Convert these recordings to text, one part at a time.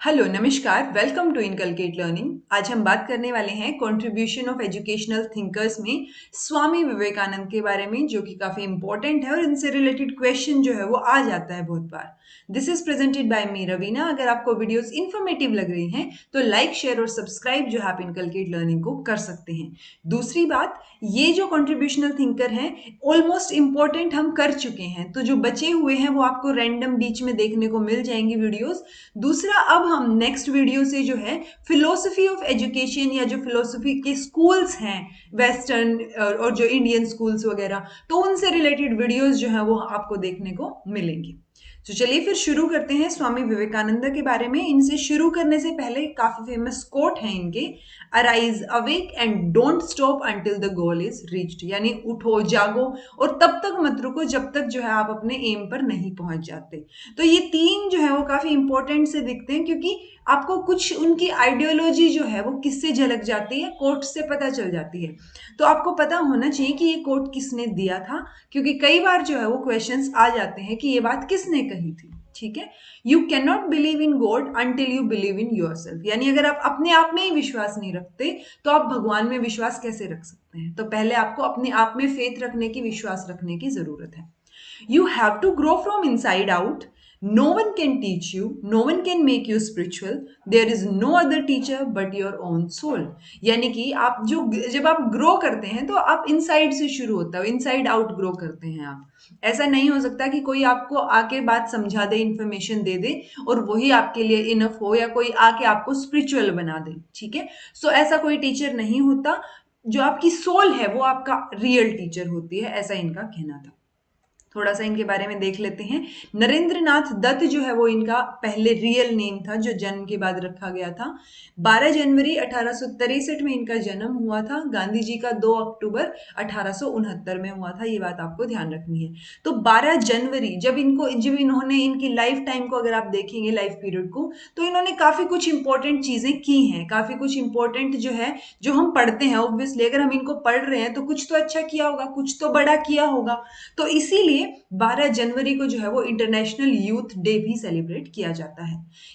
Hello नमस्कार, welcome to inculcate learning. आज हम बात करने वाले हैं कंट्रीब्यूशन ऑफ एजुकेशनल थिंकर्स में स्वामी विवेकानंद के बारे में, जो कि काफी इंपॉर्टेंट है और इनसे रिलेटेड क्वेश्चन जो है वो आ जाता है बहुत बार। दिस इज प्रेजेंटेड बाय मी रवीना। अगर आपको वीडियोस इन्फॉर्मेटिव लग रही हैं तो लाइक, शेयर और सब्सक्राइब जो है आप इनकलकेट लर्निंग को कर सकते हैं। दूसरी बात, ये जो कंट्रीब्यूशनल थिंकर हैं ऑलमोस्ट इंपॉर्टेंट हम कर चुके हैं, तो जो बचे हुए हैं वो आपको रैंडम बीच में देखने को मिल जाएंगे वीडियोस। दूसरा, अब हम नेक्स्ट वीडियो से जो है फिलोसफी ऑफ एजुकेशन या जो फिलोसफी के स्कूल्स हैं वेस्टर्न और जो इंडियन स्कूल्स वगैरह, तो उनसे रिलेटेड वीडियोस जो है वो आपको देखने को मिलेंगी। तो चलिए फिर शुरू करते हैं स्वामी विवेकानंद के बारे में। इनसे शुरू करने से पहले काफी फेमस कोट है इनके, arise awake and don't stop until the goal is reached, यानी उठो जागो और तब तक मत रुको जब तक जो है आप अपने एम पर नहीं पहुंच जाते। तो ये तीन जो है वो काफी इंपॉर्टेंट से दिखते हैं, क्योंकि आपको कुछ उनकी आइडियोलॉजी जो है वो किससे झलक जाती है, कोट से पता चल जाती है। तो आपको पता होना चाहिए कि ये कोट किसने दिया था, क्योंकि कई बार जो है वो क्वेश्चंस आ जाते हैं कि ये बात किसने कही थी। ठीक है, you can not believe in God until you believe in your self, यानी अगर आप अपने आप में ही विश्वास नहीं रखते तो आप भगवान में विश्वास कैसे रख सकते हैं। तो पहले आपको अपने आप में फेथ रखने की, विश्वास रखने की जरूरत है। You have to grow from inside out. No one can teach you. No one can make you spiritual. There is no other teacher but your own soul. यानी कि आप जो जब आप ग्रो करते हैं तो आप इनसाइड से शुरू होता है, इनसाइड आउट ग्रो करते हैं आप। ऐसा नहीं हो सकता कि कोई आपको आके बात समझा दे, इंफॉर्मेशन दे दे और वही आपके लिए इनफ हो, या कोई आके आपको स्पिरिचुअल बना दे। ठीक है, सो ऐसा कोई टीचर नहीं होता। जो आपकी सोल है वो आपका रियल टीचर होती है, ऐसा इनका कहना था। थोड़ा सा इनके बारे में देख लेते हैं। नरेंद्र नाथ दत्त जो है वो इनका पहले रियल नेम था, जो जन्म के बाद रखा गया था। 12 जनवरी 1863 में इनका जन्म हुआ था। गांधी जी का 2 अक्टूबर 1869 में हुआ था, ये बात आपको ध्यान रखनी है। तो 12 जनवरी जब इन्होंने इनकी लाइफ टाइम को अगर आप देखेंगे, लाइफ पीरियड को, तो इन्होंने काफी कुछ इंपॉर्टेंट चीजें की हैं, काफी कुछ इंपॉर्टेंट जो है जो हम पढ़ते हैं। ऑब्वियसली अगर हम इनको पढ़ रहे हैं तो कुछ तो अच्छा किया होगा, कुछ तो बड़ा किया होगा। तो इसीलिए 12 जनवरी को जो है वो इंटरनेशनल यूथ डे भी सेलिब्रेट किया जाता है।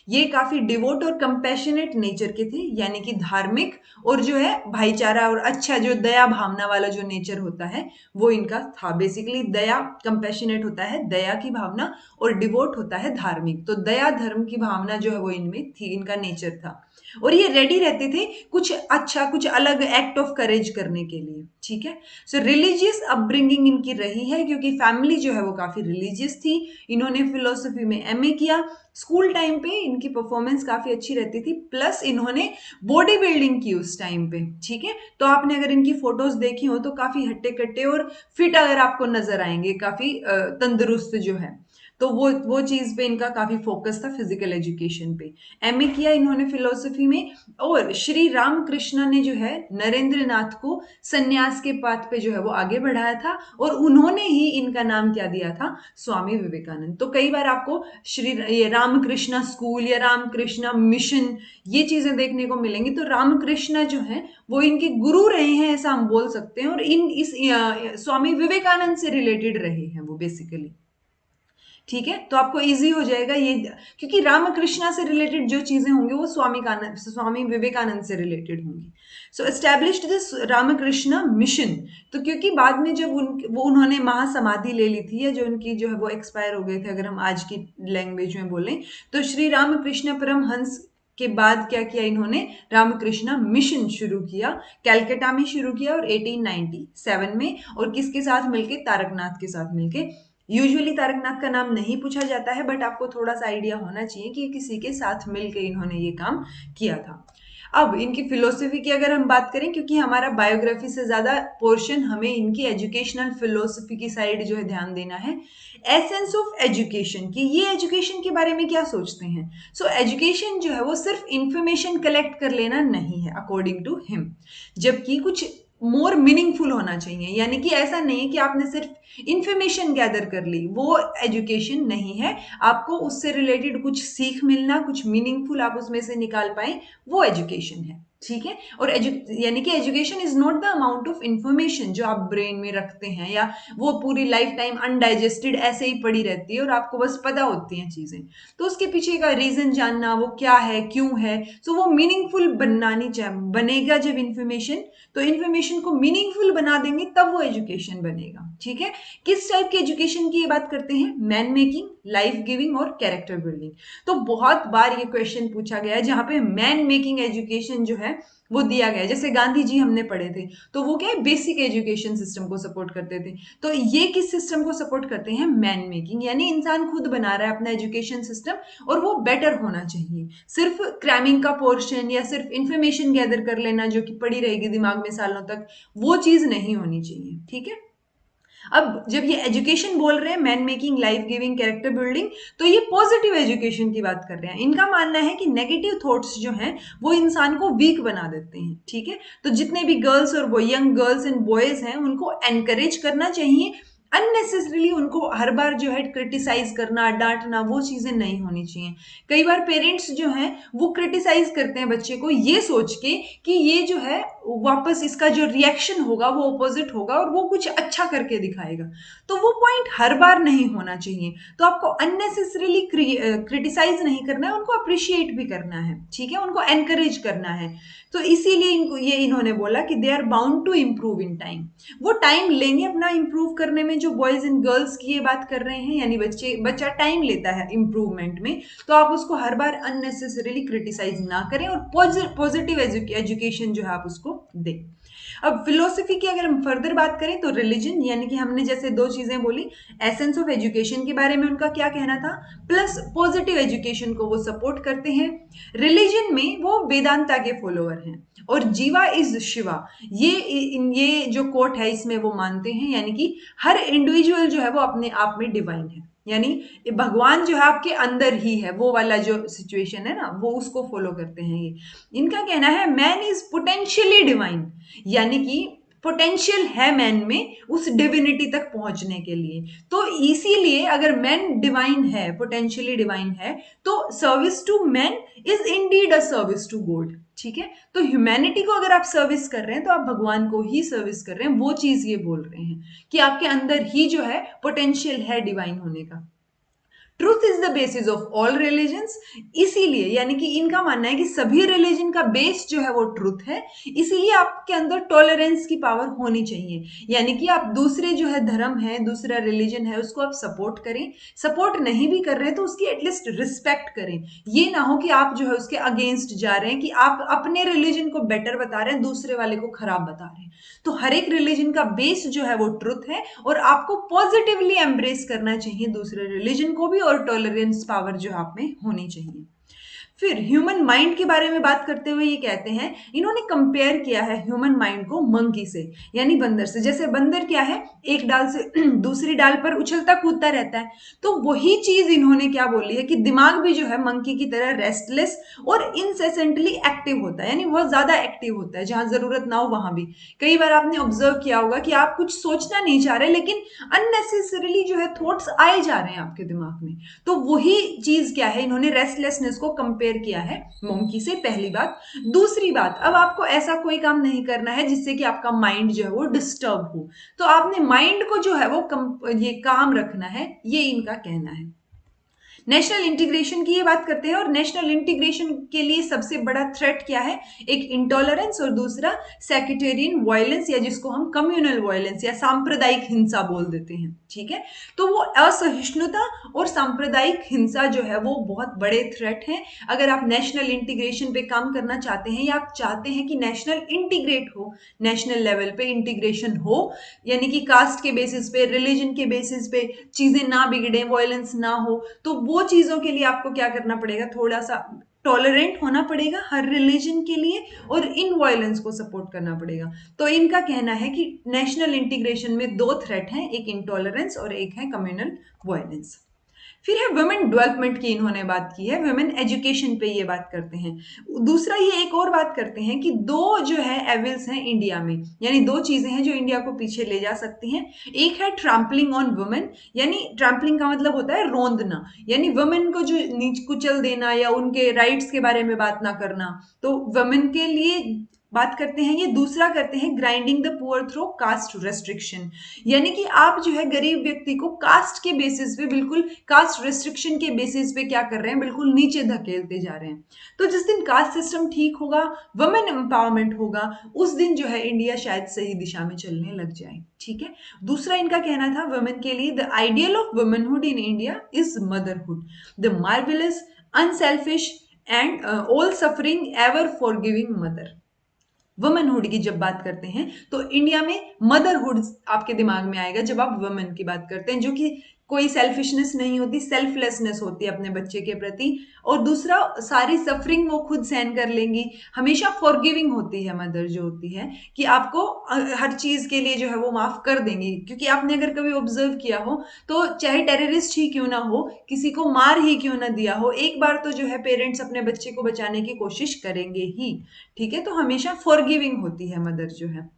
ये काफी डिवोट और कंपैशनेट नेचर के थे, यानी कि धार्मिक और जो है भाईचारा और अच्छा जो दया भावना वाला जो नेचर होता है वो इनका था। बेसिकली दया, कंपैशनेट होता है दया की भावना और डिवोट होता है धार्मिक। तो दया धर्म की भावना जो है वो इनमें थी, इनका नेचर था। और ये रेडी रहते थे कुछ अच्छा, कुछ अलग एक्ट ऑफ करेज करने के लिए। ठीक है, सो रिलीजियस अपब्रिंगिंग इनकी रही है, क्योंकि फैमिली जो है वो काफी रिलीजियस थी। इन्होंने फिलोसफी में एमए किया। स्कूल टाइम पे इनकी परफॉर्मेंस काफी अच्छी रहती थी, प्लस इन्होंने बॉडी बिल्डिंग की उस टाइम पे। ठीक है, तो आपने अगर इनकी फोटोज देखी हो तो काफी हट्टे कट्टे और फिट अगर आपको नजर आएंगे, काफी तंदुरुस्त जो है। तो वो चीज पे इनका काफी फोकस था, फिजिकल एजुकेशन पे। एमए किया इन्होंने फिलोसफी में। और श्री रामकृष्ण ने जो है नरेंद्र नाथ को सन्यास के पाथ पे जो है वो आगे बढ़ाया था, और उन्होंने ही इनका नाम क्या दिया था, स्वामी विवेकानंद। तो कई बार आपको ये रामकृष्ण स्कूल या रामकृष्ण मिशन, ये चीजें देखने को मिलेंगी। तो रामकृष्ण जो है वो इनके गुरु रहे हैं, ऐसा हम बोल सकते हैं, और इस स्वामी विवेकानंद से रिलेटेड रहे हैं वो बेसिकली। ठीक है, तो आपको इजी हो जाएगा ये, क्योंकि रामकृष्णा से रिलेटेड जो चीजें होंगी वो स्वामी विवेकानंद से रिलेटेड होंगी। सो एस्टेब्लिश्ड दिस रामकृष्ण मिशन। तो क्योंकि बाद में जब उन्होंने महासमाधि ले ली थी, या जो उनकी जो है वो एक्सपायर हो गए थे, अगर हम आज की लैंग्वेज में बोलें, तो श्री रामकृष्ण परमहंस के बाद क्या किया इन्होंने, रामकृष्ण मिशन शुरू किया। कलकत्ता में शुरू किया और 1897 में, और किसके साथ मिलके, तारकनाथ के साथ मिलके। यूजुअली तारकनाथ का नाम नहीं पूछा जाता है, बट आपको थोड़ा सा आइडिया होना चाहिए कि किसी के साथ मिलकर इन्होंने ये काम किया था। अब इनकी फिलोसफी की अगर हम बात करें, क्योंकि हमारा बायोग्राफी से ज्यादा पोर्शन हमें इनकी एजुकेशनल फिलोसफी की साइड जो है ध्यान देना है। एसेंस ऑफ एजुकेशन की, ये एजुकेशन के बारे में क्या सोचते हैं। सो एजुकेशन जो है वो सिर्फ इंफॉर्मेशन कलेक्ट कर लेना नहीं है अकॉर्डिंग टू हिम, जबकि कुछ मोर मीनिंगफुल होना चाहिए। यानी कि ऐसा नहीं है कि आपने सिर्फ इंफॉर्मेशन गैदर कर ली, वो एजुकेशन नहीं है। आपको उससे रिलेटेड कुछ सीख मिलना, कुछ मीनिंगफुल आप उसमें से निकाल पाए, वो एजुकेशन है। ठीक है। और यानी कि education is not the amount of information जो आप ब्रेन में रखते हैं, या वो पूरी लाइफ टाइम अनडाइजेस्टेड ऐसे ही पड़ी रहती है और आपको बस पता होती हैं चीजें। तो उसके पीछे का रीजन जानना, वो क्या है, क्यों है, सो वो मीनिंगफुल बनानी चाहिए। बनेगा जब इंफॉर्मेशन, तो इंफॉर्मेशन को मीनिंगफुल बना देंगे तब वो एजुकेशन बनेगा। ठीक है। किस टाइप की एजुकेशन की ये बात करते हैं? मैन मेकिंग, लाइफ गिविंग और कैरेक्टर बिल्डिंग। तो बहुत बार ये क्वेश्चन पूछा गया है जहां पे मैन मेकिंग एजुकेशन जो है वो दिया गया है। जैसे गांधी जी हमने पढ़े थे, तो वो क्या है, बेसिक एजुकेशन सिस्टम को सपोर्ट करते थे। तो ये किस सिस्टम को सपोर्ट करते हैं? मैन मेकिंग, यानी इंसान खुद बना रहा है अपना एजुकेशन सिस्टम और वो बेटर होना चाहिए। सिर्फ क्रैमिंग का पोर्शन या सिर्फ इंफॉर्मेशन गैदर कर लेना जो कि पड़ी रहेगी दिमाग में सालों तक, वो चीज नहीं होनी चाहिए। ठीक है। अब जब ये एजुकेशन बोल रहे हैं, man making, life giving, character building, तो ये पॉजिटिव एजुकेशन की बात कर रहे हैं। इनका मानना है कि नेगेटिव थॉट्स जो हैं वो इंसान को वीक बना देते हैं। ठीक है। तो जितने भी गर्ल्स और वो यंग गर्ल्स एंड बॉयज हैं उनको एनकरेज करना चाहिए। अननेसेसरीली उनको हर बार जो है क्रिटिसाइज करना, डांटना, वो चीजें नहीं होनी चाहिए। कई बार पेरेंट्स जो हैं वो क्रिटिसाइज करते हैं बच्चे को ये सोच के कि ये जो है वापस इसका जो रिएक्शन होगा वो ऑपोजिट होगा और वो कुछ अच्छा करके दिखाएगा। तो वो पॉइंट हर बार नहीं होना चाहिए। तो आपको अननेसेसरीली क्रिटिसाइज नहीं करना है, उनको अप्रिशिएट भी करना है। ठीक है। उनको एनकरेज करना है। तो इसीलिए इनको ये इन्होंने बोला कि they are bound to improve in time. वो टाइम लेंगे अपना इम्प्रूव करने में। जो बॉयज एंड गर्ल्स की ये बात कर रहे हैं, यानी बच्चा टाइम लेता है इम्प्रूवमेंट में, तो आप उसको हर बार अननेसेसरीली क्रिटिसाइज ना करें और पॉजिटिव एजुकेशन जो है आप उसको दें। अब फिलोसफी की अगर हम फर्दर बात करें तो रिलीजन, यानी कि हमने जैसे दो चीजें बोली, एसेंस ऑफ एजुकेशन के बारे में उनका क्या कहना था, प्लस पॉजिटिव एजुकेशन को वो सपोर्ट करते हैं। रिलीजन में वो वेदांता के फॉलोअर हैं और जीवा इज शिवा, ये जो कोट है इसमें वो मानते हैं, यानी कि हर इंडिविजुअल जो है वो अपने आप में डिवाइन है। यानी भगवान जो है आपके अंदर ही है, वो वाला जो सिचुएशन है ना, वो उसको फॉलो करते हैं ये। इनका कहना है मैन इज पोटेंशियली डिवाइन, यानी कि पोटेंशियल है मैन में उस डिविनिटी तक पहुंचने के लिए। तो इसीलिए अगर मैन डिवाइन है, पोटेंशियली डिवाइन है, तो service to man is indeed a service to God. ठीक है। तो ह्यूमैनिटी को अगर आप सर्विस कर रहे हैं तो आप भगवान को ही सर्विस कर रहे हैं। वो चीज ये बोल रहे हैं कि आपके अंदर ही जो है पोटेंशियल है डिवाइन होने का। Truth is the basis of all religions, इसीलिए यानी कि इनका मानना है कि सभी रिलीजन का बेस जो है वो ट्रूथ है। इसीलिए आपके अंदर टॉलरेंस की पावर होनी चाहिए, यानी कि आप दूसरे जो है धर्म है, दूसरा रिलीजन है, उसको आप सपोर्ट करें। सपोर्ट नहीं भी कर रहे हैं तो उसकी एटलीस्ट रिस्पेक्ट करें। ये ना हो कि आप जो है उसके अगेंस्ट जा रहे हैं, कि आप अपने रिलीजन को बेटर बता रहे हैं, दूसरे वाले को खराब बता रहे हैं। तो हर एक रिलीजन का बेस जो है वो ट्रुथ है और आपको पॉजिटिवली एम्ब्रेस करना चाहिए दूसरे रिलीजन को भी, और टॉलरेंस पावर जो आप में होनी चाहिए। फिर ह्यूमन माइंड के बारे में बात करते हुए ये कहते हैं, इन्होंने कंपेयर किया है ह्यूमन माइंड को मंकी से, यानी बंदर से। जैसे बंदर क्या है, एक डाल से दूसरी डाल पर उछलता कूदता रहता है, तो वही चीज इन्होंने क्या बोली है कि दिमाग भी जो है मंकी की तरह रेस्टलेस और इनसेसेंटली एक्टिव होता है, यानी बहुत ज्यादा एक्टिव होता है, जहां जरूरत ना हो वहां भी। कई बार आपने ऑब्जर्व किया होगा कि आप कुछ सोचना नहीं चाह रहे, लेकिन अननेसेसरीली जो है थॉट्स आए जा रहे हैं आपके दिमाग में। तो वही चीज क्या है, इन्होंने रेस्टलेसनेस को कंपेयर किया है मंकी से, पहली बात। दूसरी बात, अब आपको ऐसा कोई काम नहीं करना है जिससे कि आपका माइंड जो है वो डिस्टर्ब हो, तो आपने माइंड को जो है वो ये काम रखना है, ये इनका कहना है। नेशनल इंटीग्रेशन की ये बात करते हैं, और नेशनल इंटीग्रेशन के लिए सबसे बड़ा थ्रेट क्या है, एक इंटॉलरेंस और दूसरा सेक्टेरियन वायलेंस, या जिसको हम कम्युनल वायलेंस या सांप्रदायिक हिंसा बोल देते हैं। ठीक है। तो वो असहिष्णुता और सांप्रदायिक हिंसा जो है वो बहुत बड़े थ्रेट हैं। अगर आप नेशनल इंटीग्रेशन पे काम करना चाहते हैं, या आप चाहते हैं कि नेशनल इंटीग्रेट हो, नेशनल लेवल पे इंटीग्रेशन हो, यानी कि कास्ट के बेसिस पे, रिलीजन के बेसिस पे चीजें ना बिगड़े, वायलेंस ना हो, तो वो चीजों के लिए आपको क्या करना पड़ेगा, थोड़ा सा टॉलरेंट होना पड़ेगा हर रिलीजन के लिए, और इन वायलेंस को सपोर्ट करना पड़ेगा। तो इनका कहना है कि नेशनल इंटीग्रेशन में दो थ्रेट हैं, एक इंटॉलरेंस और एक है कम्युनल वायलेंस। फिर है वुमेन डेवलपमेंट की इन्होंने बात की है, वुमेन एजुकेशन पे ये बात करते हैं। दूसरा ये एक और बात करते हैं कि दो जो है एविल्स हैं इंडिया में, यानी दो चीजें हैं जो इंडिया को पीछे ले जा सकती हैं। एक है ट्रैम्पलिंग ऑन वुमेन, यानी ट्रैम्पलिंग का मतलब होता है रोंदना, यानी वुमेन को जो नीच कुचल देना या उनके राइट्स के बारे में बात ना करना, तो वुमेन के लिए बात करते हैं ये। दूसरा करते हैं grinding the poor through caste restriction, यानी कि आप जो है गरीब व्यक्ति को कास्ट के बेसिस पे, बिल्कुल कास्ट रेस्ट्रिक्शन के बेसिस पे क्या कर रहे हैं, बिल्कुल नीचे धकेलते जा रहे हैं। तो जिस दिन कास्ट सिस्टम ठीक होगा, वुमेन एम्पावरमेंट होगा, उस दिन जो है इंडिया शायद सही दिशा में चलने लग जाए। ठीक है। दूसरा इनका कहना था वुमेन के लिए, the ideal of womanhood in India is motherhood, the marvellous, unselfish and all suffering ever forgiving mother. Womanhood की जब बात करते हैं तो इंडिया में मदरहुड आपके दिमाग में आएगा जब आप वुमेन की बात करते हैं, जो कि कोई सेल्फिशनेस नहीं होती, सेल्फलेसनेस होती है अपने बच्चे के प्रति। और दूसरा, सारी सफरिंग वो खुद सहन कर लेंगी, हमेशा फॉरगिविंग होती है मदर जो होती है, कि आपको हर चीज के लिए जो है वो माफ कर देंगी। क्योंकि आपने अगर कभी ऑब्जर्व किया हो तो चाहे टेररिस्ट ही क्यों ना हो, किसी को मार ही क्यों ना दिया हो, एक बार तो जो है पेरेंट्स अपने बच्चे को बचाने की कोशिश करेंगे ही। ठीक है। तो हमेशा फॉरगिविंग होती है मदर जो है।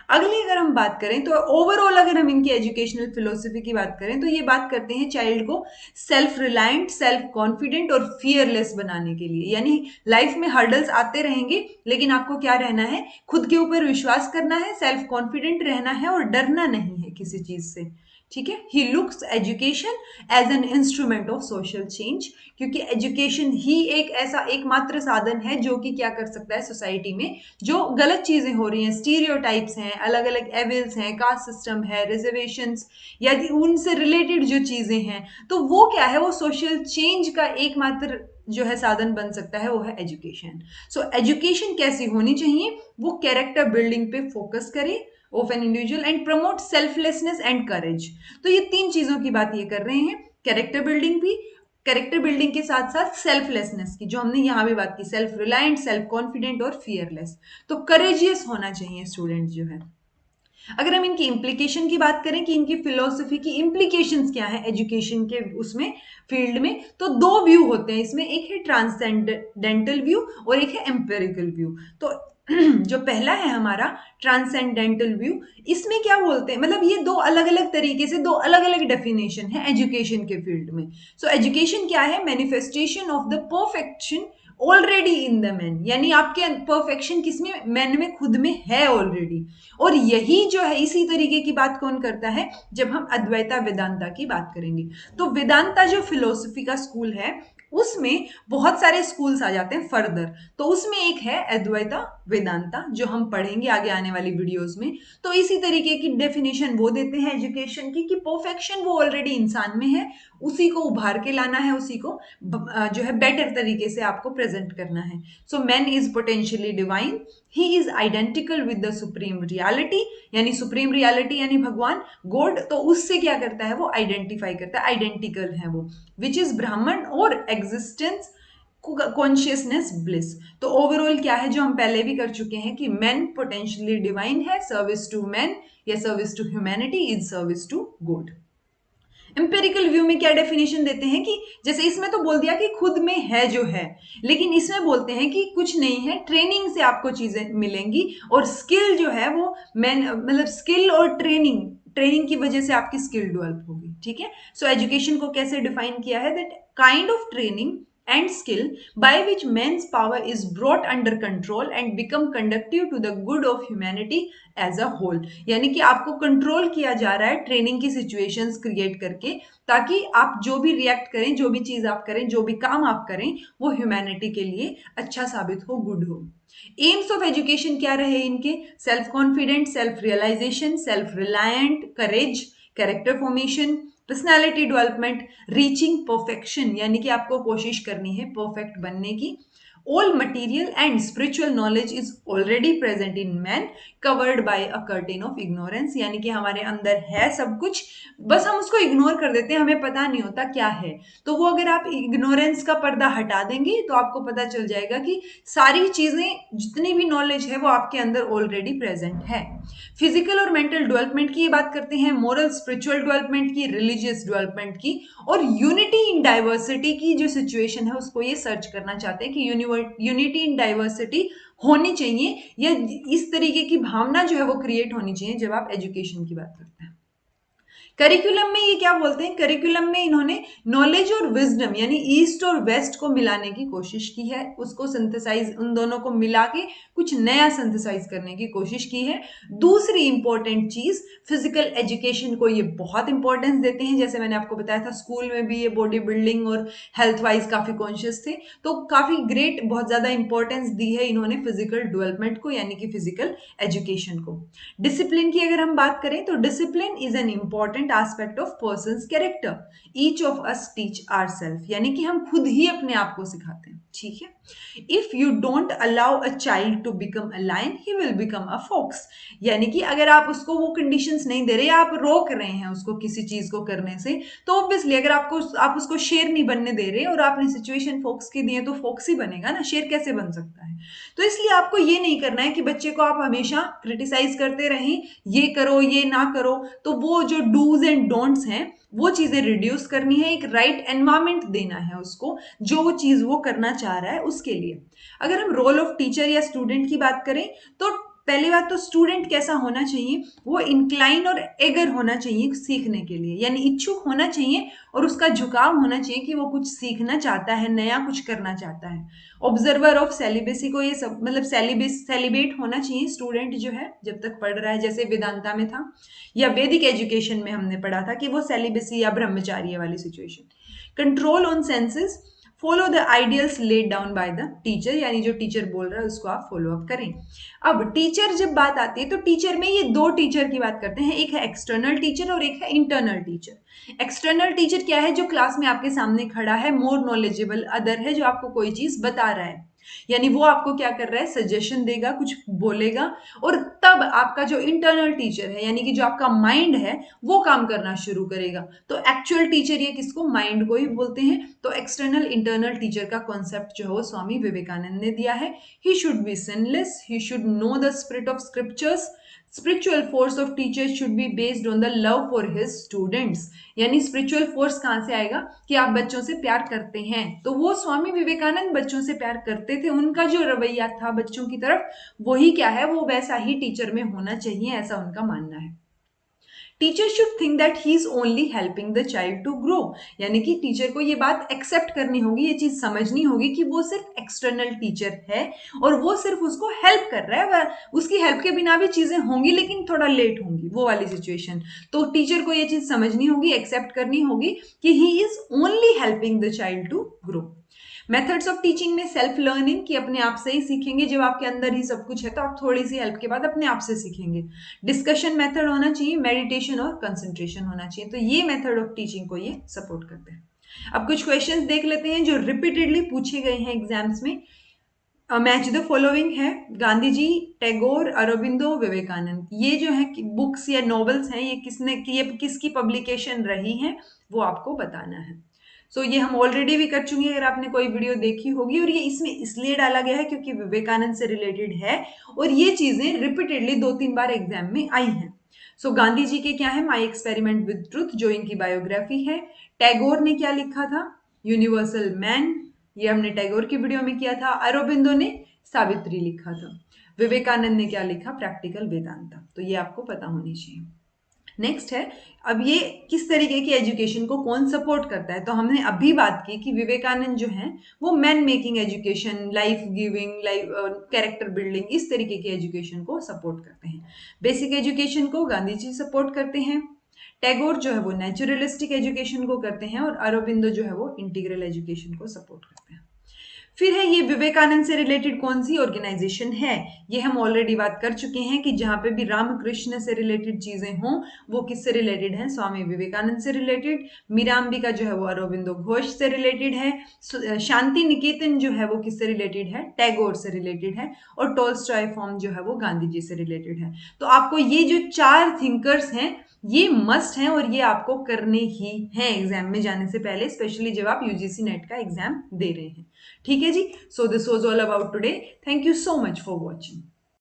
अगली अगर हम बात करें तो ओवरऑल अगर हम इनकी एजुकेशनल फिलोसफी की बात करें तो ये बात करते हैं चाइल्ड को सेल्फ रिलायंट, सेल्फ कॉन्फिडेंट और फियरलेस बनाने के लिए। यानी लाइफ में हर्डल्स आते रहेंगे, लेकिन आपको क्या रहना है, खुद के ऊपर विश्वास करना है, सेल्फ कॉन्फिडेंट रहना है और डरना नहीं है किसी चीज से। ठीक है। He looks education as an instrument of social change, क्योंकि एजुकेशन ही एक ऐसा एकमात्र साधन है जो कि क्या कर सकता है, सोसाइटी में जो गलत चीजें हो रही हैं, स्टीरियोटाइप्स हैं, अलग अलग एविल्स हैं, कास्ट सिस्टम है, रिजर्वेशंस, यदि उनसे रिलेटेड जो चीजें हैं, तो वो क्या है, वो सोशल चेंज का एकमात्र जो है साधन बन सकता है, वो है एजुकेशन। सो एजुकेशन कैसी होनी चाहिए, वो कैरेक्टर बिल्डिंग पे फोकस करे of an individual and promote selflessness and courage. तो ये तीन चीजों की बात ये कर रहे हैं, कैरेक्टर बिल्डिंग भी, कैरेक्टर बिल्डिंग के साथ साथ सेल्फलेसनेस की जो हमने यहां भी बात की, सेल्फ रिलायंट, सेल्फ कॉन्फिडेंट और फियरलेस। तो करेजियस होना चाहिए स्टूडेंट जो है। अगर हम इनकी इम्प्लीकेशन की बात करें कि इनकी फिलोसफी की इम्प्लीकेशंस क्या है एजुकेशन के उसमें फील्ड में, तो दो व्यू होते हैं इसमें, एक है ट्रांसेंडेंटल व्यू और एक है एम्पेरिकल व्यू। तो जो पहला है हमारा ट्रांसेंडेंटल व्यू, इसमें क्या बोलते हैं, मतलब ये दो अलग अलग तरीके से, दो अलग अलग डेफिनेशन है एजुकेशन के फील्ड में। सो एजुकेशन क्या है, manifestation of the perfection already in the man, यानी आपके परफेक्शन किसमें, मैन में, खुद में है ऑलरेडी। और यही जो है, इसी तरीके की बात कौन करता है, जब हम अद्वैता वेदांता की बात करेंगे। तो वेदांता जो फिलोसफी का स्कूल है, उसमें बहुत सारे स्कूल्स आ जाते हैं फर्दर। तो उसमें एक है अद्वैता वेदांता, जो हम पढ़ेंगे आगे आने वाली वीडियोस में। तो इसी तरीके की डेफिनेशन वो देते हैं एजुकेशन की, कि परफेक्शन वो ऑलरेडी इंसान में है, उसी को उभार के लाना है, उसी को जो है बेटर तरीके से आपको प्रेजेंट करना है। So man is potentially divine, he is identical with the supreme reality, यानी सुप्रीम रियलिटी यानी भगवान, गॉड, तो उससे क्या करता है, वो आइडेंटिफाई करता है, आइडेंटिकल है वो, विच इज ब्राह्मण और एग्जिस्टेंस कॉन्शियसनेस ब्लिस। तो ओवरऑल क्या है, जो हम पहले भी कर चुके हैं, कि मैन पोटेंशियली डिवाइन है, सर्विस टू मैन या service to humanity is service to God. Empirical view में क्या डेफिनेशन देते हैं, कि जैसे इसमें तो बोल दिया कि खुद में है जो है, लेकिन इसमें बोलते हैं कि कुछ नहीं है, ट्रेनिंग से आपको चीजें मिलेंगी, और स्किल जो है वो मैन, मतलब स्किल और ट्रेनिंग, ट्रेनिंग की वजह से आपकी स्किल डेवलप होगी। ठीक है। सो एजुकेशन को कैसे डिफाइन किया है, that kind of training and skill by which man's power is brought under control and become conducive to the good of humanity as a whole। यानी कि आपको कंट्रोल किया जा रहा है ट्रेनिंग की सिचुएशंस क्रिएट करके, ताकि आप जो भी रिएक्ट करें, जो भी चीज आप करें, जो भी काम आप करें, वो ह्यूमैनिटी के लिए अच्छा साबित हो, गुड हो। एम्स ऑफ एजुकेशन क्या रहे इनके, self confident, self realization, self reliant, courage, character formation, personality development, reaching perfection, यानी कि आपको कोशिश करनी है परफेक्ट बनने की, all material and spiritual knowledge is already present in man covered by a curtain of ignorance, यानी कि हमारे अंदर है सब कुछ, बस हम उसको इग्नोर कर देते हैं, हमें पता नहीं होता क्या है। तो वो अगर आप इग्नोरेंस का पर्दा हटा देंगे तो आपको पता चल जाएगा कि सारी चीजें, जितनी भी नॉलेज है वो आपके अंदर ऑलरेडी प्रेजेंट है। फिजिकल और मेंटल डेवलपमेंट की बात करते हैं, मोरल स्पिरिचुअल डेवलपमेंट की, रिलीजियस डेवलपमेंट की, और यूनिटी इन डाइवर्सिटी की जो सिचुएशन है उसको ये सर्च करना चाहते हैं कि यूनिटी इन डाइवर्सिटी होनी चाहिए, या इस तरीके की भावना जो है वो क्रिएट होनी चाहिए जब आप एजुकेशन की बात करते हैं। करिकुलम में ये क्या बोलते हैं, करिकुलम में इन्होंने नॉलेज और विजडम यानी ईस्ट और वेस्ट को मिलाने की कोशिश की है, उसको सिंथेसाइज, उन दोनों को मिला के कुछ नया सिंथेसाइज करने की कोशिश की है। दूसरी इंपॉर्टेंट चीज, फिजिकल एजुकेशन को ये बहुत इंपॉर्टेंस देते हैं, जैसे मैंने आपको बताया था स्कूल में भी ये बॉडी बिल्डिंग और हेल्थ वाइज काफी कॉन्शियस थे, तो काफी ग्रेट, बहुत ज्यादा इंपॉर्टेंस दी है इन्होंने फिजिकल डेवलपमेंट को यानी कि फिजिकल एजुकेशन को। डिसिप्लिन की अगर हम बात करें तो discipline is an important aspect of person's character, each of us teach ourself, यानी कि हम खुद ही अपने आप को सिखाते हैं, ठीक है। If you don't allow a child to become a lion he will become a fox, यानी कि अगर आप उसको वो कंडीशंस नहीं दे रहे, आप रोक रहे हैं उसको किसी चीज को करने से, तो ऑब्वियसली अगर आप उसको शेर नहीं बनने दे रहे और आपने सिचुएशन फॉक्स की दी है तो फॉक्स ही बनेगा ना, शेर कैसे बन सकता है। तो इसलिए आपको ये नहीं करना है कि बच्चे को आप हमेशा क्रिटिसाइज करते रहें, ये करो ये ना करो, तो वो जो डूज एंड डोंट्स हैं वो चीजें रिड्यूस करनी है, एक राइट एनवायरमेंट देना है उसको जो चीज वो करना चाह रहा है उसके लिए। अगर हम रोल ऑफ टीचर या स्टूडेंट की बात करें तो पहली बात तो स्टूडेंट कैसा होना चाहिए, वो इंक्लाइन और एगर होना चाहिए सीखने के लिए, यानी इच्छुक होना चाहिए और उसका झुकाव होना चाहिए कि वो कुछ सीखना चाहता है, नया कुछ करना चाहता है। ऑब्जर्वर ऑफ सेलिबेसी को ये सब मतलब सेलिबेट होना चाहिए स्टूडेंट जो है जब तक पढ़ रहा है, जैसे वेदांता में था या वैदिक एजुकेशन में हमने पढ़ा था कि वो सेलिबेसी या ब्रह्मचार्य वाली situation. Control on senses, follow the ideals laid down by the teacher, यानी जो टीचर बोल रहा है उसको आप फॉलो अप करें। अब टीचर जब बात आती है तो टीचर में ये दो टीचर की बात करते हैं, एक है एक्सटर्नल टीचर और एक है इंटरनल टीचर। एक्सटर्नल टीचर क्या है, जो क्लास में आपके सामने खड़ा है, मोर नॉलेजेबल अदर है, जो आपको कोई चीज बता रहा है, यानी वो आपको क्या कर रहा है, सजेशन देगा, कुछ बोलेगा, और तब आपका जो इंटरनल टीचर है यानी कि जो आपका माइंड है वो काम करना शुरू करेगा। तो एक्चुअल टीचर ये किसको, माइंड को ही बोलते हैं। तो एक्सटर्नल इंटरनल टीचर का कॉन्सेप्ट जो है वो स्वामी विवेकानंद ने दिया है। He should be sinless, he should know the spirit of scriptures, spiritual force of teacher should be based on the love for his students, यानी स्पिरिचुअल फोर्स कहां से आएगा कि आप बच्चों से प्यार करते हैं, तो वो स्वामी विवेकानंद बच्चों से प्यार करते थे, उनका जो रवैया था बच्चों की तरफ वही क्या है, वो वैसा ही टीचर में होना चाहिए, ऐसा उनका मानना है। Teacher should think that he is only helping the child to grow, यानी कि टीचर को ये बात एक्सेप्ट करनी होगी, ये चीज समझनी होगी कि वो सिर्फ एक्सटर्नल टीचर है और वो सिर्फ उसको हेल्प कर रहा है, उसकी हेल्प के बिना भी चीजें होंगी लेकिन थोड़ा लेट होंगी, वो वाली सिचुएशन। तो टीचर को ये चीज समझनी होगी, एक्सेप्ट करनी होगी कि he is only helping the child to grow. Methods of teaching में सेल्फ लर्निंग, कि अपने आप से ही सीखेंगे, जब आपके अंदर ही सब कुछ है तो आप थोड़ी सी हेल्प के बाद अपने आप से सीखेंगे। डिस्कशन मेथड होना चाहिए, मेडिटेशन और कंसंट्रेशन होना चाहिए, तो ये मेथड ऑफ टीचिंग को ये सपोर्ट करते हैं। अब कुछ क्वेश्चंस देख लेते हैं जो रिपीटेडली पूछे गए हैं एग्जाम्स में। मैच द फॉलोइंग है, गांधी जी, टैगोर, अरबिंदो, विवेकानंद, ये जो है बुक्स या नॉवेल्स हैं, ये किसकी पब्लिकेशन रही हैं वो आपको बताना है। सो ये हम ऑलरेडी भी कर चुके हैं अगर आपने कोई वीडियो देखी होगी, और ये इसमें इसलिए डाला गया है क्योंकि विवेकानंद से रिलेटेड है और ये चीजें रिपीटेडली 2-3 बार एग्जाम में आई हैं। सो गांधी जी के क्या है, माई एक्सपेरिमेंट विद ट्रुथ, जो इनकी बायोग्राफी है। टैगोर ने क्या लिखा था, यूनिवर्सल मैन, ये हमने टैगोर की वीडियो में किया था। अरबिंदो ने सावित्री लिखा था। विवेकानंद ने क्या लिखा, प्रैक्टिकल वेदांता, तो ये आपको पता होनी चाहिए। नेक्स्ट है, अब ये किस तरीके की एजुकेशन को कौन सपोर्ट करता है, तो हमने अभी बात की कि विवेकानंद जो है वो man making education, life giving, life character building, इस तरीके की एजुकेशन को सपोर्ट करते हैं। बेसिक एजुकेशन को गांधी जी सपोर्ट करते हैं। टैगोर जो है वो नेचुरलिस्टिक एजुकेशन को करते हैं और अरबिंदो जो है वो इंटीग्रल एजुकेशन को सपोर्ट करते हैं। फिर है ये विवेकानंद से रिलेटेड कौन सी ऑर्गेनाइजेशन है। ये हम ऑलरेडी बात कर चुके हैं कि जहां पे भी रामकृष्ण से रिलेटेड चीजें हों वो किससे रिलेटेड है, स्वामी विवेकानंद से रिलेटेड। मीराम्बिका जो है वो अरविंदो घोष से रिलेटेड है। शांति निकेतन जो है वो किससे रिलेटेड है, टैगोर से रिलेटेड है। और टॉलस्टॉय फॉर्म जो है वो गांधी जी से रिलेटेड है। तो आपको ये जो 4 थिंकर्स हैं ये मस्ट हैं और ये आपको करने ही हैं एग्जाम में जाने से पहले, स्पेशली जब आप यूजीसी नेट का एग्जाम दे रहे हैं। ठीक है जी। So this was all about today. Thank you so much for watching.